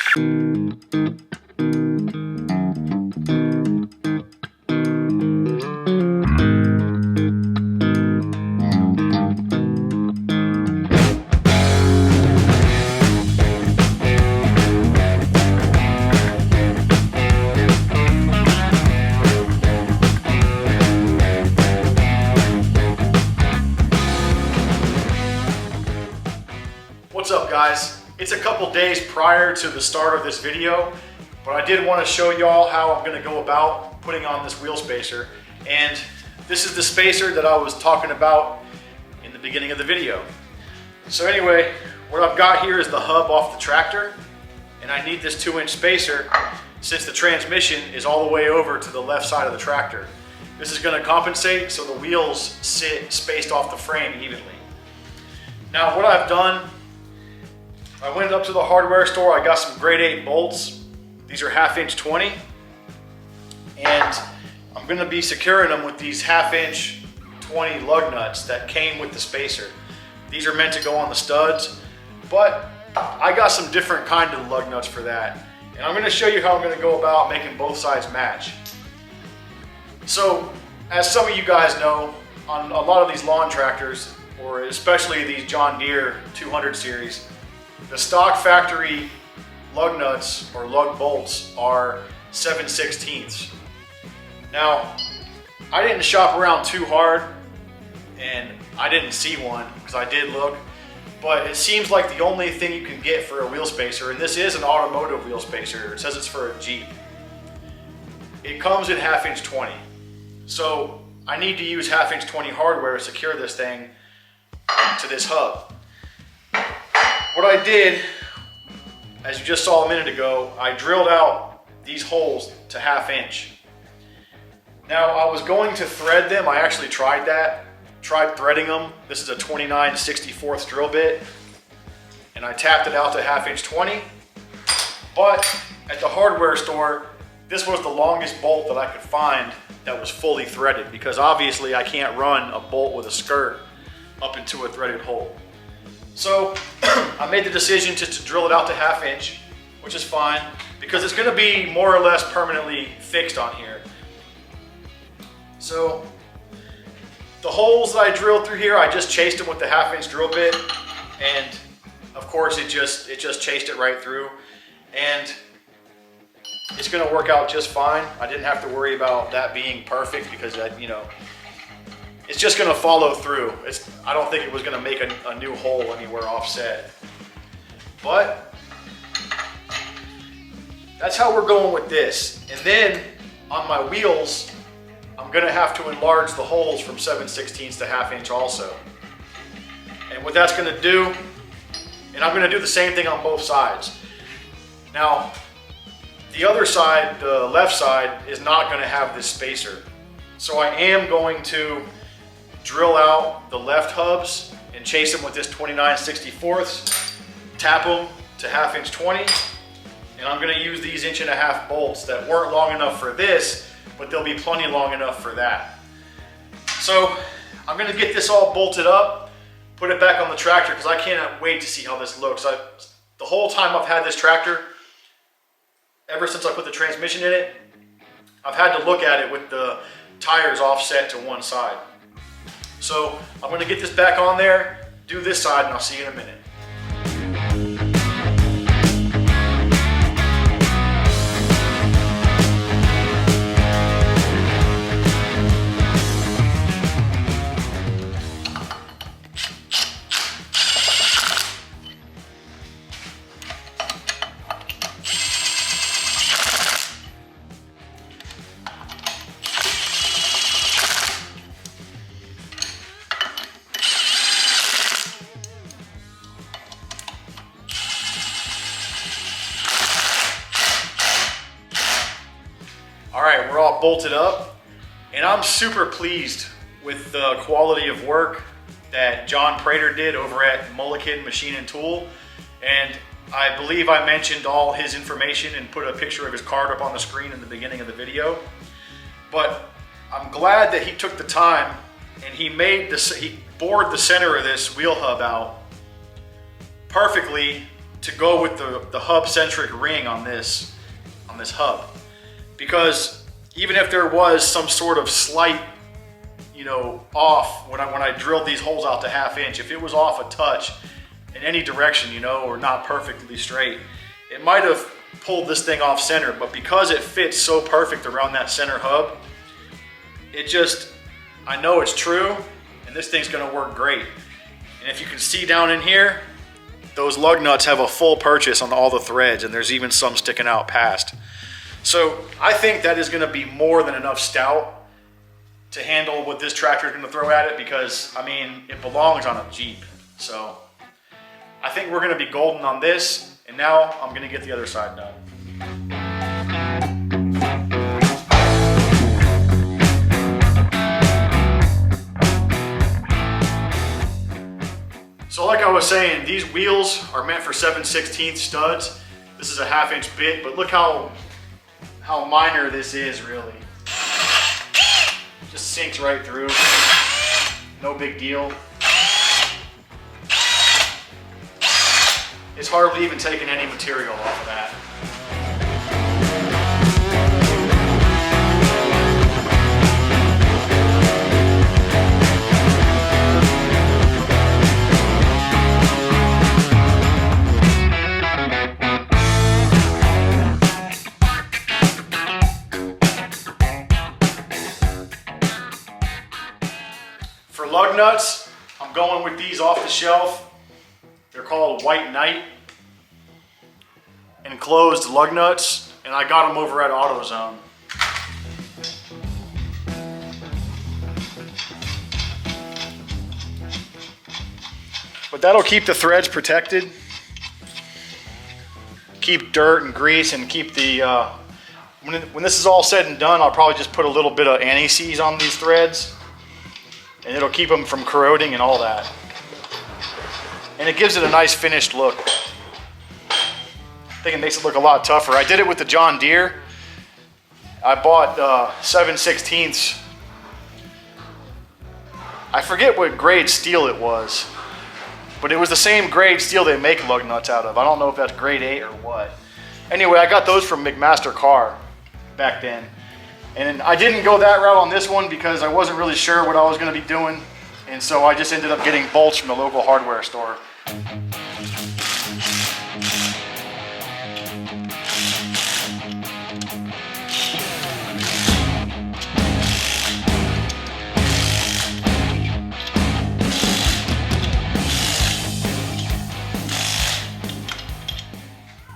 What's up, guys? It's a couple days prior to the start of this video, but I did want to show y'all how I'm going to go about putting on this wheel spacer. And this is the spacer that I was talking about in the beginning of the video. So anyway, what I've got here is the hub off the tractor, and I need this 2-inch spacer since the transmission is all the way over to the left side of the tractor. This is going to compensate so the wheels sit spaced off the frame evenly. Now what I've done, I went up to the hardware store, I got some grade 8 bolts. These are 1/2 inch 20. And I'm gonna be securing them with these 1/2 inch 20 lug nuts that came with the spacer. These are meant to go on the studs, but I got some different kind of lug nuts for that. And I'm gonna show you how I'm gonna go about making both sides match. So, as some of you guys know, on a lot of these lawn tractors, or especially these John Deere 200 series, the stock factory lug nuts or lug bolts are 7/16. Now, I didn't shop around too hard and I didn't see one because I did look, but it seems like the only thing you can get for a wheel spacer, and this is an automotive wheel spacer, it says it's for a Jeep. It comes in 1/2 inch 20. So I need to use 1/2 inch 20 hardware to secure this thing to this hub. What I did, as you just saw a minute ago, I drilled out these holes to 1/2 inch. Now I was going to thread them. I actually tried that, tried threading them. This is a 29/64 drill bit, and I tapped it out to 1/2 inch 20. But at the hardware store, this was the longest bolt that I could find that was fully threaded, because obviously I can't run a bolt with a skirt up into a threaded hole. So I made the decision just to drill it out to 1/2 inch, which is fine because it's going to be more or less permanently fixed on here. So the holes that I drilled through here, I just chased them with the 1/2 inch drill bit, and of course it just chased it right through, and it's going to work out just fine. I didn't have to worry about that being perfect because it's just going to follow through. I don't think it was going to make a new hole anywhere offset. But that's how we're going with this. And then on my wheels, I'm going to have to enlarge the holes from 7/16 to 1/2 inch also. And what that's going to do, and I'm going to do the same thing on both sides. Now, the other side, the left side, is not going to have this spacer. So I am going to drill out the left hubs and chase them with this 29/64, tap them to 1/2 inch 20, and I'm going to use these 1.5 inch bolts that weren't long enough for this, but they'll be plenty long enough for that. So I'm going to get this all bolted up, put it back on the tractor, because I cannot wait to see how this looks. The whole time I've had this tractor, ever since I put the transmission in it, I've had to look at it with the tires offset to one side. So I'm going to get this back on there, do this side, and I'll see you in a minute. All right, we're all bolted up, and I'm super pleased with the quality of work that John Prater did over at Mullican Machine Tool. And I believe I mentioned all his information and put a picture of his card up on the screen in the beginning of the video. But I'm glad that he took the time and he bored the center of this wheel hub out perfectly to go with the hub-centric ring on this hub, because even if there was some sort of slight, you know, off when I drilled these holes out to 1/2 inch, if it was off a touch in any direction, you know, or not perfectly straight, it might have pulled this thing off center. But because it fits so perfect around that center hub, it just, I know it's true, and this thing's gonna work great. And if you can see down in here, those lug nuts have a full purchase on all the threads, and there's even some sticking out past. So I think that is gonna be more than enough stout to handle what this tractor is gonna throw at it, because I mean, it belongs on a Jeep. So I think we're gonna be golden on this, and now I'm gonna get the other side done. So like I was saying, these wheels are meant for 7/16 studs. This is a 1/2 inch bit, but look how minor this is really. Just sinks right through, no big deal. It's hardly even taking any material off of that. For lug nuts, I'm going with these off the shelf. They're called White Knight enclosed lug nuts, and I got them over at AutoZone. But that'll keep the threads protected, keep dirt and grease, and keep the, when this is all said and done, I'll probably just put a little bit of anti-seize on these threads, and it'll keep them from corroding and all that. And it gives it a nice finished look. I think it makes it look a lot tougher. I did it with the John Deere. I bought 7/16. I forget what grade steel it was, but it was the same grade steel they make lug nuts out of. I don't know if that's grade 8 or what. Anyway, I got those from McMaster Car back then. And I didn't go that route on this one because I wasn't really sure what I was going to be doing. And so I just ended up getting bolts from the local hardware store.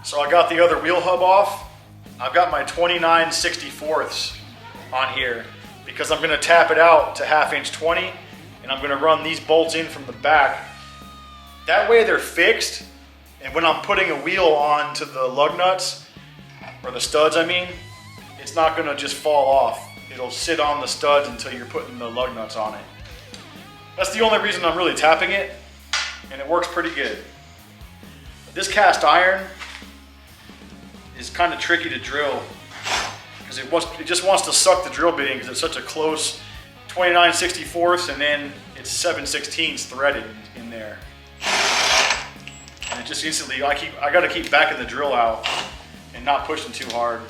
So I got the other wheel hub off. I've got my 29/64 on here because I'm gonna tap it out to 1/2 inch 20, and I'm gonna run these bolts in from the back. That way they're fixed, and when I'm putting a wheel on to the lug nuts, or the studs I mean, it's not gonna just fall off. It'll sit on the studs until you're putting the lug nuts on it. That's the only reason I'm really tapping it, and it works pretty good. This cast iron is kind of tricky to drill because it just wants to suck the drill bit in because it's such a close 29/64, and then it's 7/16 threaded in there. And it just instantly, I got to keep backing the drill out and not pushing too hard.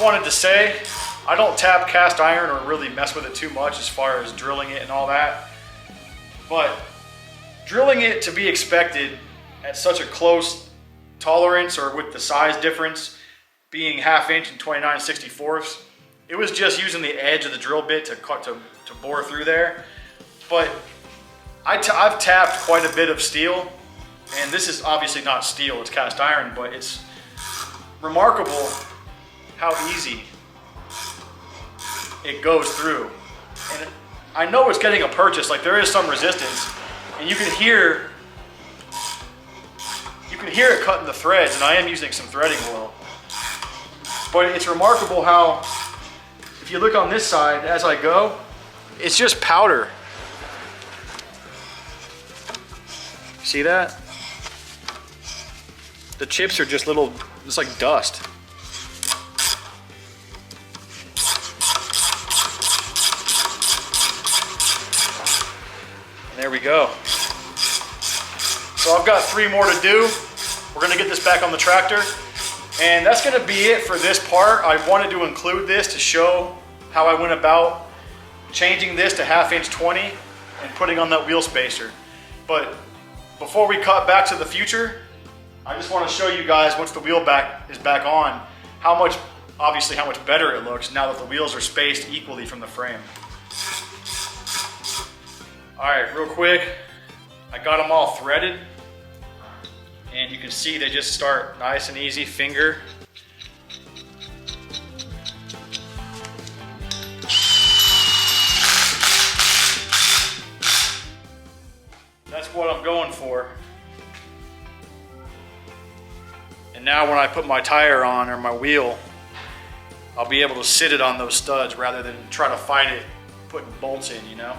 Wanted to say, I don't tap cast iron or really mess with it too much as far as drilling it and all that, but drilling it to be expected at such a close tolerance, or with the size difference being 1/2 inch and 29/64, it was just using the edge of the drill bit to bore through there. But I've tapped quite a bit of steel And this is obviously not steel, it's cast iron, but it's remarkable how easy it goes through. And I know it's getting a purchase, like there is some resistance, and you can hear it cutting the threads, and I am using some threading oil. But it's remarkable how, if you look on this side as I go, it's just powder. See that? The chips are just little, it's like dust. And there we go. So I've got 3 more to do. We're gonna get this back on the tractor. And that's gonna be it for this part. I wanted to include this to show how I went about changing this to 1/2 inch 20 and putting on that wheel spacer. But before we cut back to the future, I just want to show you guys once the wheel is back on, obviously how much better it looks now that the wheels are spaced equally from the frame. All right, real quick, I got them all threaded. And you can see they just start nice and easy, finger. That's what I'm going for. And now when I put my tire on or my wheel, I'll be able to sit it on those studs rather than try to fight it putting bolts in, you know?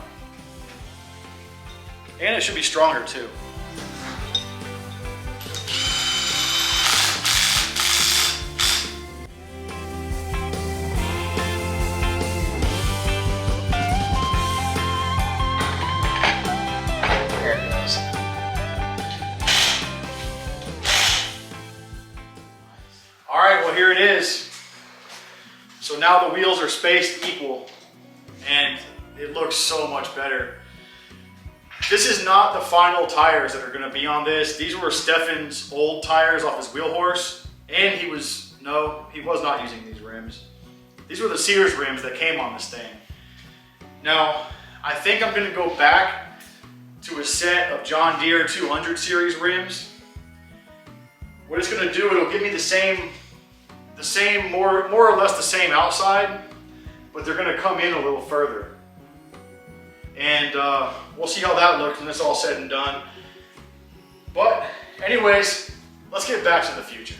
And it should be stronger too. Here it is. So now the wheels are spaced equal and it looks so much better. This is not the final tires that are going to be on this. These were Stefan's old tires off his wheel horse, and he was not using these rims. These were the Sears rims that came on this thing. Now I think I'm going to go back to a set of John Deere 200 series rims. What it's going to do, it'll give me the same, more or less the same outside, but they're gonna come in a little further. And we'll see how that looks when it's all said and done. But anyways, let's get back to the future.